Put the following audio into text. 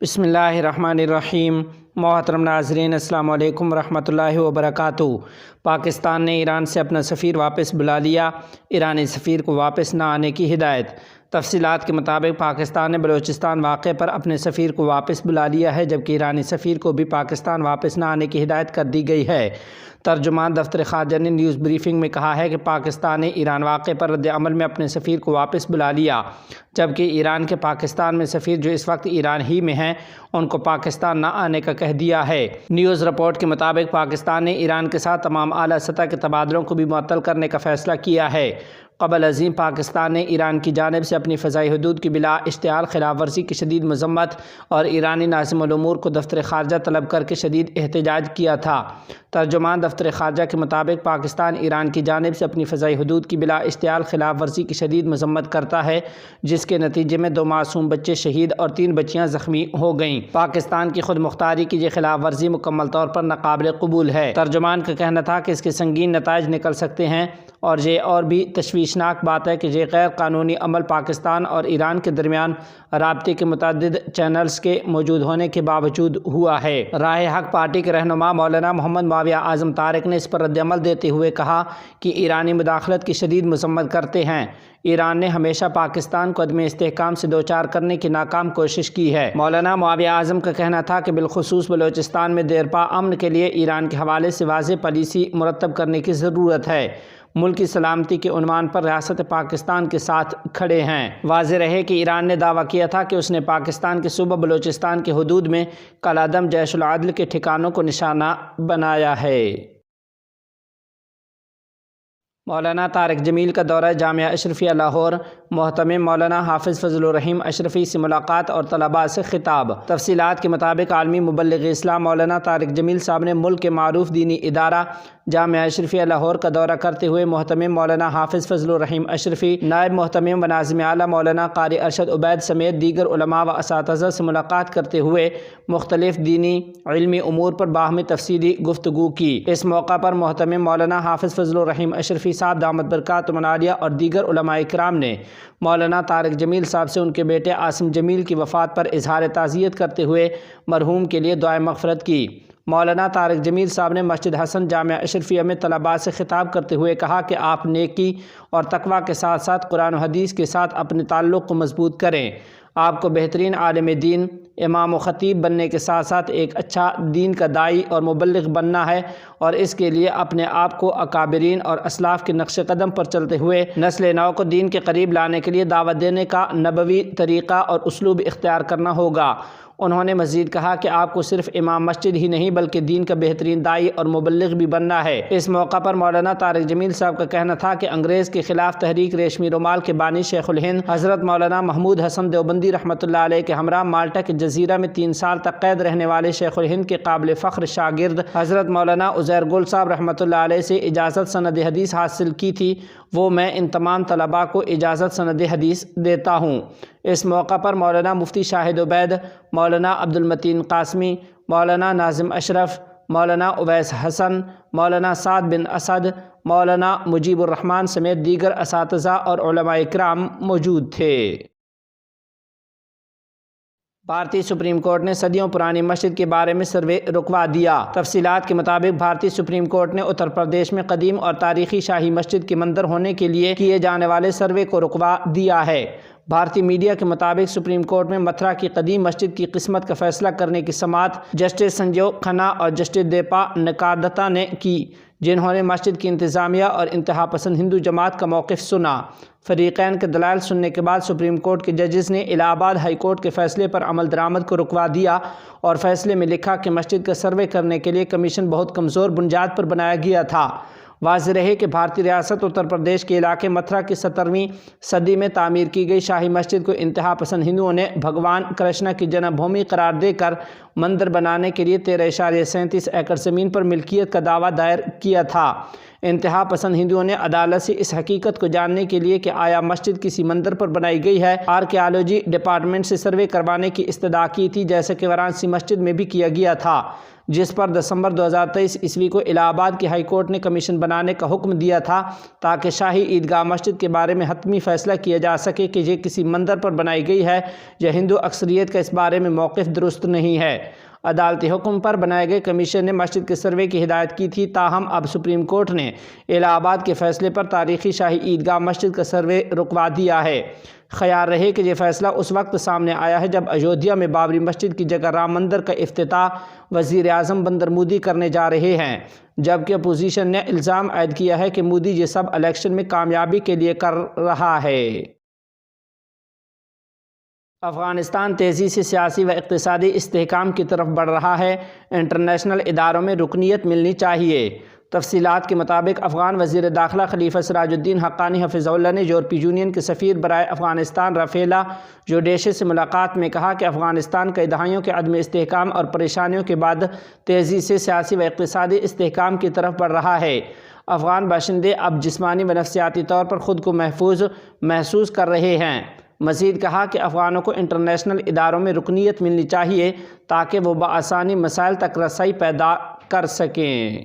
بسم اللہ الرحمن الرحیم۔ محترم ناظرین، السلام علیکم ورحمۃ اللہ وبرکاتہ۔ پاکستان نے ایران سے اپنا سفیر واپس بلا لیا، ایرانی سفیر کو واپس نہ آنے کی ہدایت۔ تفصیلات کے مطابق پاکستان نے بلوچستان واقعے پر اپنے سفیر کو واپس بلا لیا ہے، جبکہ ایرانی سفیر کو بھی پاکستان واپس نہ آنے کی ہدایت کر دی گئی ہے۔ ترجمان دفتر خارجہ نے نیوز بریفنگ میں کہا ہے کہ پاکستان نے ایران واقعے پر رد عمل میں اپنے سفیر کو واپس بلا لیا، جبکہ ایران کے پاکستان میں سفیر جو اس وقت ایران ہی میں ہیں ان کو پاکستان نہ آنے کا کہہ دیا ہے۔ نیوز رپورٹ کے مطابق پاکستان نے ایران کے ساتھ تمام اعلیٰ سطح کے تبادلوں کو بھی معطل کرنے کا فیصلہ کیا ہے۔ قبل ازیں پاکستان نے ایران کی جانب سے اپنی فضائی حدود کی بلا اشتعال خلاف ورزی کی شدید مذمت اور ایرانی ناظم الامور کو دفتر خارجہ طلب کر کے شدید احتجاج کیا تھا۔ ترجمان دفتر خارجہ کے مطابق پاکستان ایران کی جانب سے اپنی فضائی حدود کی بلا اشتعال خلاف ورزی کی شدید مذمت کرتا ہے، جس کے نتیجے میں 2 معصوم بچے شہید اور 3 بچیاں زخمی ہو گئیں۔ پاکستان کی خود مختاری کی یہ خلاف ورزی مکمل طور پر ناقابل قبول ہے۔ ترجمان کا کہنا تھا کہ اس کے سنگین نتائج نکل سکتے ہیں، اور یہ اور بھی تشویشناک بات ہے کہ یہ غیر قانونی عمل پاکستان اور ایران کے درمیان رابطے کے متعدد چینلز کے موجود ہونے کے باوجود ہوا ہے۔ راہ حق پارٹی کے رہنما مولانا محمد معاویہ اعظم طارق نے اس پر رد عمل دیتے ہوئے کہا کہ ایرانی مداخلت کی شدید مذمت کرتے ہیں۔ ایران نے ہمیشہ پاکستان کو عدم استحکام سے دوچار کرنے کی ناکام کوشش کی ہے۔ مولانا معاویہ اعظم کا کہنا تھا کہ بالخصوص بلوچستان میں دیرپا امن کے لیے ایران کے حوالے سے واضح پالیسی مرتب کرنے کی ضرورت ہے۔ ملکی سلامتی کے عنوان پر ریاست پاکستان کے ساتھ کھڑے ہیں۔ واضح رہے کہ ایران نے دعویٰ کیا تھا کہ اس نے پاکستان کے صوبہ بلوچستان کی حدود میں کالعدم جیش العدل کے ٹھکانوں کو نشانہ بنایا ہے۔ مولانا طارق جمیل کا دورہ جامعہ اشرفیہ لاہور، محتمم مولانا حافظ فضل الرحیم اشرفی سے ملاقات اور طلباء سے خطاب۔ تفصیلات کے مطابق عالمی مبلغ اسلام مولانا طارق جمیل صاحب نے ملک کے معروف دینی ادارہ جامعہ اشرفیہ لاہور کا دورہ کرتے ہوئے محتمم مولانا حافظ فضل الرحیم اشرفی، نائب محتمم و ناظم اعلیٰ مولانا قاری ارشد عبید سمیت دیگر علماء و اساتذہ سے ملاقات کرتے ہوئے مختلف دینی علمی امور پر باہمی تفصیلی گفتگو کی۔ اس موقع پر محتمم مولانا حافظ فضل الرحیم اشرفی صاحب دامت برکاتہم العالیہ اور دیگر علماء کرام نے مولانا طارق جمیل صاحب سے ان کے بیٹے عاصم جمیل کی وفات پر اظہار تعزیت کرتے ہوئے مرحوم کے لیے دعائے مغفرت کی۔ مولانا طارق جمیل صاحب نے مسجد حسن جامعہ اشرفیہ میں طلباء سے خطاب کرتے ہوئے کہا کہ آپ نیکی اور تقوی کے ساتھ ساتھ قرآن و حدیث کے ساتھ اپنے تعلق کو مضبوط کریں۔ آپ کو بہترین عالم دین، امام و خطیب بننے کے ساتھ ساتھ ایک اچھا دین کا داعی اور مبلغ بننا ہے، اور اس کے لیے اپنے آپ کو اکابرین اور اسلاف کے نقش قدم پر چلتے ہوئے نسل نو کو دین کے قریب لانے کے لیے دعوت دینے کا نبوی طریقہ اور اسلوب اختیار کرنا ہوگا۔ انہوں نے مزید کہا کہ آپ کو صرف امام مسجد ہی نہیں بلکہ دین کا بہترین داعی اور مبلغ بھی بننا ہے۔ اس موقع پر مولانا طارق جمیل صاحب کا کہنا تھا کہ انگریز کے خلاف تحریک ریشمی رومال کے بانی شیخ الہند حضرت مولانا محمود حسن دیوبندی رحمۃ اللہ علیہ کے ہمراہ مالٹا کے جزیرہ میں 3 سال تک قید رہنے والے شیخ الہند کے قابل فخر شاگرد حضرت مولانا عزیر گل صاحب رحمۃ اللہ علیہ سے اجازت سند حدیث حاصل کی تھی، وہ میں ان تمام طلباء کو اجازت سند حدیث دیتا ہوں۔ اس موقع پر مولانا مفتی شاہد عبید، مولانا عبد المتین قاسمی، مولانا ناظم اشرف، مولانا اویس حسن، مولانا سعد بن اسد، مولانا مجیب الرحمن سمیت دیگر اساتذہ اور علماء کرام موجود تھے۔ بھارتی سپریم کورٹ نے صدیوں پرانی مسجد کے بارے میں سروے رکوا دیا۔ تفصیلات کے مطابق بھارتی سپریم کورٹ نے اتر پردیش میں قدیم اور تاریخی شاہی مسجد کے منظر ہونے کے لیے کیے جانے والے سروے کو رکوا دیا ہے۔ بھارتی میڈیا کے مطابق سپریم کورٹ میں متھرا کی قدیم مسجد کی قسمت کا فیصلہ کرنے کی سماعت جسٹس سنجیو کھنہ اور جسٹس دیپا نکادتا نے کی، جنہوں نے مسجد کی انتظامیہ اور انتہا پسند ہندو جماعت کا موقف سنا۔ فریقین کے دلائل سننے کے بعد سپریم کورٹ کے ججز نے الہ آباد ہائی کورٹ کے فیصلے پر عمل درآمد کو رکوا دیا اور فیصلے میں لکھا کہ مسجد کا سروے کرنے کے لیے کمیشن بہت کمزور بنیاد پر بنایا گیا تھا۔ واضح رہے کہ بھارتی ریاست اتر پردیش کے علاقے متھرا کی 17ویں صدی میں تعمیر کی گئی شاہی مسجد کو انتہا پسند ہندوؤں نے بھگوان کرشنا کی جنم بھومی قرار دے کر مندر بنانے کے لیے 13.37 ایکڑ زمین پر ملکیت کا دعویٰ دائر کیا تھا۔ انتہا پسند ہندوؤں نے عدالت سے اس حقیقت کو جاننے کے لیے کہ آیا مسجد کسی منظر پر بنائی گئی ہے آرکیالوجی ڈپارٹمنٹ سے سروے کروانے کی استدعا کی تھی، جیسا کہ وارانسی مسجد میں بھی کیا گیا تھا، جس پر دسمبر 2023 عیسوی کو الہ آباد کی ہائی کورٹ نے کمیشن بنانے کا حکم دیا تھا تاکہ شاہی عیدگاہ مسجد کے بارے میں حتمی فیصلہ کیا جا سکے کہ یہ کسی منظر پر بنائی گئی ہے یا ہندو اکثریت کا اس بارے میں موقف درست نہیں ہے۔ عدالتی حکم پر بنائے گئے کمیشن نے مسجد کے سروے کی ہدایت کی تھی، تاہم اب سپریم کورٹ نے الہ آباد کے فیصلے پر تاریخی شاہی عیدگاہ مسجد کا سروے رکوا دیا ہے۔ خیال رہے کہ یہ فیصلہ اس وقت سامنے آیا ہے جب ایودھیا میں بابری مسجد کی جگہ رام مندر کا افتتاح وزیر اعظم نریندر مودی کرنے جا رہے ہیں، جبکہ اپوزیشن نے الزام عائد کیا ہے کہ مودی یہ سب الیکشن میں کامیابی کے لیے کر رہا ہے۔ افغانستان تیزی سے سیاسی و اقتصادی استحکام کی طرف بڑھ رہا ہے، انٹرنیشنل اداروں میں رکنیت ملنی چاہیے۔ تفصیلات کے مطابق افغان وزیر داخلہ خلیفہ سراج الدین حقانی حفظہ اللہ نے یورپی یونین کے سفیر برائے افغانستان رافیلا جوڈیشے سے ملاقات میں کہا کہ افغانستان کئی دہائیوں کے عدم استحکام اور پریشانیوں کے بعد تیزی سے سیاسی و اقتصادی استحکام کی طرف بڑھ رہا ہے۔ افغان باشندے اب جسمانی و نفسیاتی طور پر خود کو محفوظ محسوس کر رہے ہیں۔ مزید کہا کہ افغانوں کو انٹرنیشنل اداروں میں رکنیت ملنی چاہیے تاکہ وہ بآسانی مسائل تک رسائی پیدا کر سکیں۔